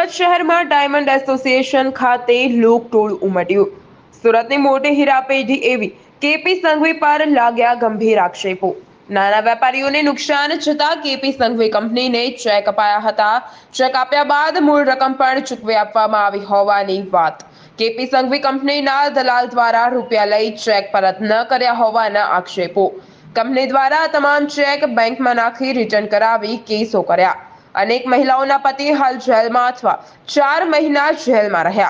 સુરત શહેરમાં diamond association ખાતે લોકટોળું ઉમટ્યું। સુરતની મોટી હીરાપેઢી એવી કેપી સંઘવી પર લાગ્યા ગંભીર આક્ષેપો। નાના વેપારીઓને નુકસાન છતાં કેપી સંઘવી કંપનીને ચેક અપાયા હતા। ચેક આપ્યા બાદ મૂળ રકમ પણ ચૂકવી આપવામાં આવી હોવાની વાત। કેપી સંઘવી કંપનીના દલાલ દ્વારા રૂપિયા લઈ ચેક પરત ન કર્યા હોવાના આક્ષેપો। કંપની દ્વારા તમામ ચેક બેંકમાં નાખી રિટર્ન કરાવી કેસો કર્યા। अनेक महिलाओं पति हाल जेल में अथवा 4 महीना जेल में रहा।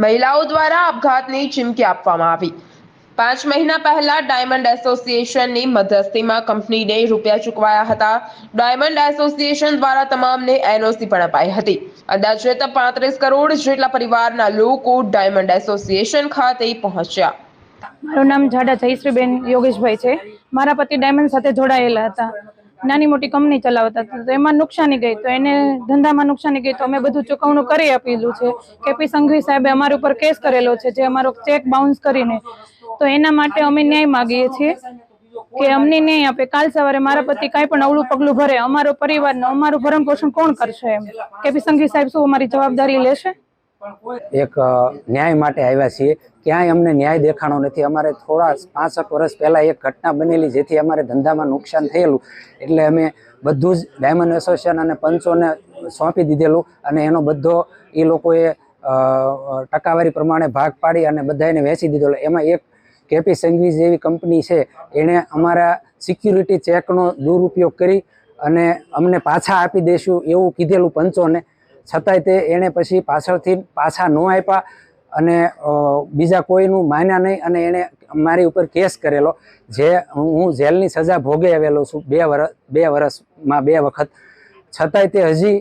महिलाओं द्वारा अपघातनी चीमकी आपवामां आवी। 5 महीना पहला डायमंड एसोसिएशन ની મધ્યસ્થીમાં કંપનીને રૂપિયા ચૂકવાયા હતા। ડાયમંડ એસોસિએશન દ્વારા તમામને એનઓસી પણ અપાઈ હતી। અંદાજિત 35 કરોડ જેટલા પરિવારના લોકો ડાયમંડ એસોસિએશન ખાતે પહોંચ્યા। મારું નામ જાડા જયશ્રીબેન યોગેશભાઈ છે। મારા પતિ ડાયમંડ સાથે જોડાયેલા હતા। નાની મોટી કંપની ચલાવતા હતા, તો એમાં નુકસાની ગઈ, તો એને ધંધામાં નુકસાની ગઈ, તો અમે બધું ચૂકવણું કરી આપેલું છે। કેપી સંઘવી સાહેબે અમારી ઉપર કેસ કરેલો છે, જે અમારો ચેક બાઉન્સ કરીને, તો એના માટે અમે ન્યાય માગીએ છીએ કે અમને ન્યાય આપે। કાલ સવારે મારા પતિ કાંઈ પણ અવળું પગલું ભરે, અમારો પરિવારનો અમારું ભરણ પોષણ કોણ કરશે? એમ કેપી સંઘવી સાહેબ શું અમારી જવાબદારી લેશે? એક ન્યાય માટે આવ્યા છીએ। ક્યાંય અમને ન્યાય દેખાણો નથી। અમારે થોડા 5 વર્ષ પહેલાં એક ઘટના બનેલી, જેથી અમારે ધંધામાં નુકસાન થયેલું, એટલે અમે બધું જ ડાયમંડ એસોસિએશન અને પંચોને સોંપી દીધેલું, અને એનો બધો એ લોકોએ ટકાવારી પ્રમાણે ભાગ પાડી અને બધાને વેચી દીધેલો। એમાં એક કેપી સંઘવી જેવી કંપની છે, એણે અમારા સિક્યુરિટી ચેકનો દુરુપયોગ કરી અને અમને પાછા આપી દઈશું એવું કીધેલું પંચોને, છતાંય તે એણે પછી પાછળથી પાછા ન આપ્યા અને બીજા કોઈનું માન્યા નહીં, અને એણે મારી ઉપર કેસ કરેલો, જે હું જેલની સજા ભોગવી આવેલો છું 2 વર્ષમાં 2 વખત। છતાંય તે હજી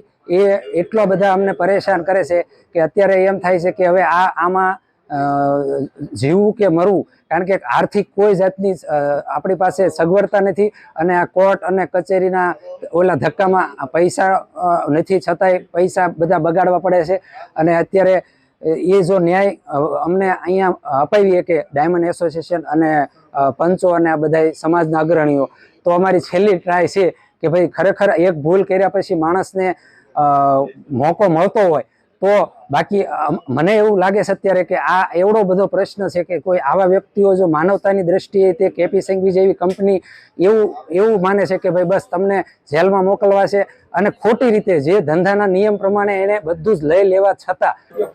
એટલા બધા અમને પરેશાન કરે છે કે અત્યારે એમ થાય છે કે હવે આમાં જીવવું કે મરવું, કારણ કે આર્થિક કોઈ જાતની આપણી પાસે સગવડતા નથી, અને આ કોર્ટ અને કચેરીના ઓલા ધક્કામાં પૈસા નથી, છતાંય પૈસા બધા બગાડવા પડે છે। અને અત્યારે એ જો ન્યાય અમને અહીંયા અપાવીએ કે ડાયમંડ એસોસિએશન અને પંચો અને આ બધા સમાજના અગ્રણીઓ, તો અમારી છેલ્લી ટ્રાય છે કે ભાઈ ખરેખર એક ભૂલ કર્યા પછી માણસને મોકો મળતો હોય તો, બાકી મને એવું લાગે છે અત્યારે કે આ એવડો બધો પ્રશ્ન છે કે કોઈ આવા વ્યક્તિઓ જો માનવતાની દ્રષ્ટિએ તે કેપી સંઘવી જેવી કંપની એવું માને છે કે ભાઈ બસ તમને જેલમાં મોકલવા છે, અને ખોટી રીતે જે ધંધાના નિયમ પ્રમાણે એને બધું જ લઈ લેવા છતાં।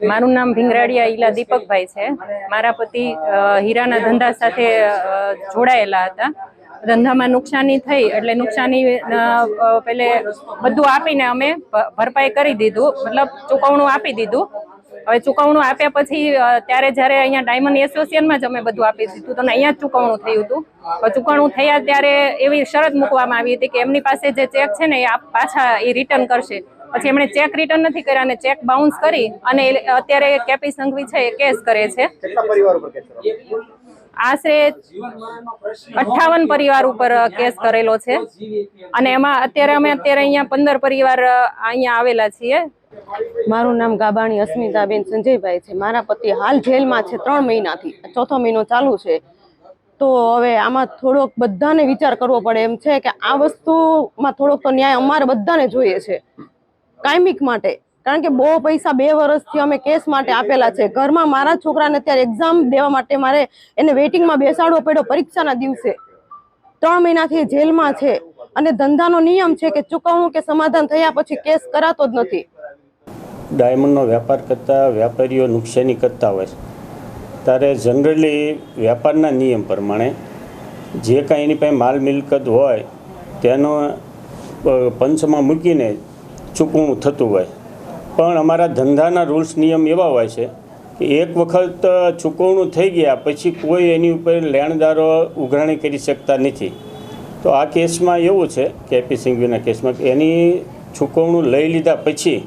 મારું નામ ભીંગરાડિયા ઈલા દીપકભાઈ છે। મારા પતિ હીરાના ધંધા સાથે જોડાયેલા હતા। ધંધામાં નુકસાની થઈ એટલે નુકસાની પેલે બધું આપીને અમે ભરપાઈ કરી દીધું, મતલબ ચૂકવણું આપી દીધું। હવે ચૂકવણું આપ્યા પછી ત્યારે જ્યારે અહીંયા ડાયમંડ એસોસિએશનમાં જ અમે બધું આપી દીધું, તો અહીંયા જ ચૂકવણું થયું હતું। ચૂકવણું થયા ત્યારે એવી શરત મૂકવામાં આવી હતી કે એમની પાસે જે ચેક છે ને એ પાછા એ રિટર્ન કરશે। પછી એમણે ચેક રિટર્ન નથી કર્યા અને ચેક બાઉન્સ કરી અને અત્યારે કેપી સંઘવી છે એ કેસ કરે છે। આશરે 58 પરિવાર ઉપર કેસ કરેલો છે, અને એમાં અત્યારે અહીંયા 15 પરિવાર અહીંયા આવેલા છીએ। મારું નામ ગાબાણી અસ્મિતાબેન સંજયભાઈ છે। મારા પતિ હાલ જેલમાં છે 3 મહિનાથી, 4થો મહિનો ચાલુ છે। તો હવે આમાં થોડોક બધાને વિચાર કરવો પડે એમ છે કે આ વસ્તુમાં થોડોક તો ન્યાય અમારે બધાને જોઈએ છે કાયમિક માટે, કારણ કે બહુ પૈસા 2 વર્ષથી અમે કેસ માટે આપેલા છે। ઘરમાં મારા છોકરાને અત્યારે એક્ઝામ દેવા માટે મારે એને વેઇટિંગમાં બેસાડવો પડ્યો પરીક્ષાના દિવસે। 3 મહિનાથી જેલમાં છે, અને ધંધાનો નિયમ છે કે ચૂકવણું કે સમાધાન થયા પછી કેસ કરાતો જ નથી। ડાયમંડનો વેપાર કરતા વેપારીઓ નુકસાની કરતા હોય ત્યારે જનરલી વેપારના નિયમ પ્રમાણે જે કાંઈ એની પાસે માલ મિલકત હોય તેનો પંચમાં મૂકીને ચૂકવણું થતું હોય, પણ અમારા ધંધાના રૂલ્સ નિયમ એવા હોય છે કે એક વખત ચૂકવણું થઈ ગયા પછી કોઈ એની ઉપર લેણદારો ઉઘરાણી કરી શકતા નથી। તો આ કેસમાં એવું છે કેપી સંઘવીના કેસમાં કે એની ચૂકવણું લઈ લીધા પછી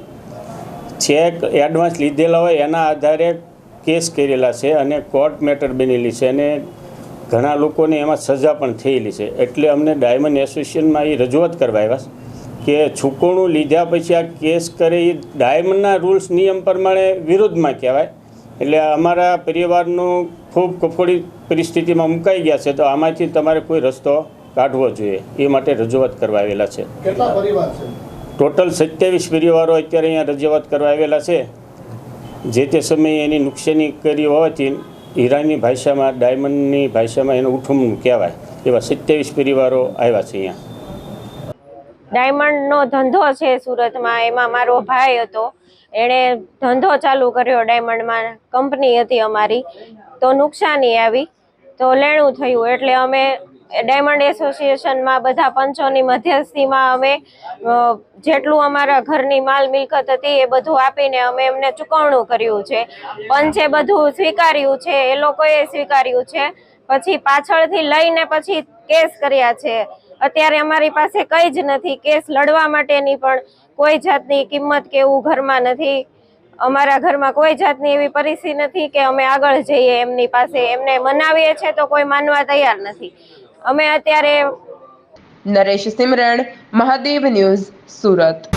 ચેક એડવાન્સ લીધેલા હોય એના આધારે કેસ કરેલા છે, અને કોર્ટ મેટર બનેલી છે, અને ઘણા લોકોને એમાં સજા પણ થયેલી છે। એટલે અમને ડાયમંડ એસોસિએશનમાં એ રજૂઆત કરવા આવ્યા કે ચૂકવણું લીધા પછી આ કેસ કરે એ ડાયમંડના રૂલ્સ નિયમ પ્રમાણે વિરોધમાં કહેવાય। એટલે અમારા પરિવારનું ખૂબ કફોડી પરિસ્થિતિમાં મુકાઈ ગયા છે, તો આમાંથી તમારે કોઈ રસ્તો કાઢવો જોઈએ, એ માટે રજૂઆત કરવા આવેલા છે। કેટલા પરિવાર છે? ટોટલ 27 પરિવારો અત્યારે અહીંયા રજૂઆત કરવા આવેલા છે. જે તે સમયે એની નુકસાની કરી હોવાથી હીરાની ભાષામાં, ડાયમંડની ભાષામાં એનું ઉઠમણું કહેવાય એવા 27 પરિવારો આવ્યા છે અહીંયા. ડાયમંડનો ધંધો છે સુરતમાં, એમાં મારો ભાઈ હતો, એણે ધંધો ચાલુ કર્યો. ડાયમંડમાં કંપની હતી અમારી, તો નુકસાની આવી તો લેણું થયું. એટલે અમે ડાયમંડ એસોસિએશનમાં બધા પંચોની મધ્યસ્થીમાં અમે જેટલું અમારા ઘરની માલ મિલકત હતી એ બધું આપીને અમે એમને ચૂકવણું કર્યું છે. પંચે બધું સ્વીકાર્યું છે, એ લોકોએ સ્વીકાર્યું છે. પછી પાછળથી લઈને પછી કેસ કર્યા છે. અત્યારે અમારી પાસે કંઈ જ નથી. કેસ લડવા માટેની પણ કોઈ જાતની કિંમત કે એવું ઘરમાં નથી. અમારા ઘરમાં કોઈ જાતની એવી પરિસ્થિતિ નથી કે અમે આગળ જઈએ એમની પાસે. એમને મનાવીએ છીએ તો કોઈ માનવા તૈયાર નથી. અમે અત્યારે નરેશ સિમરણ, મહાદેવ ન્યૂઝ, સુરત.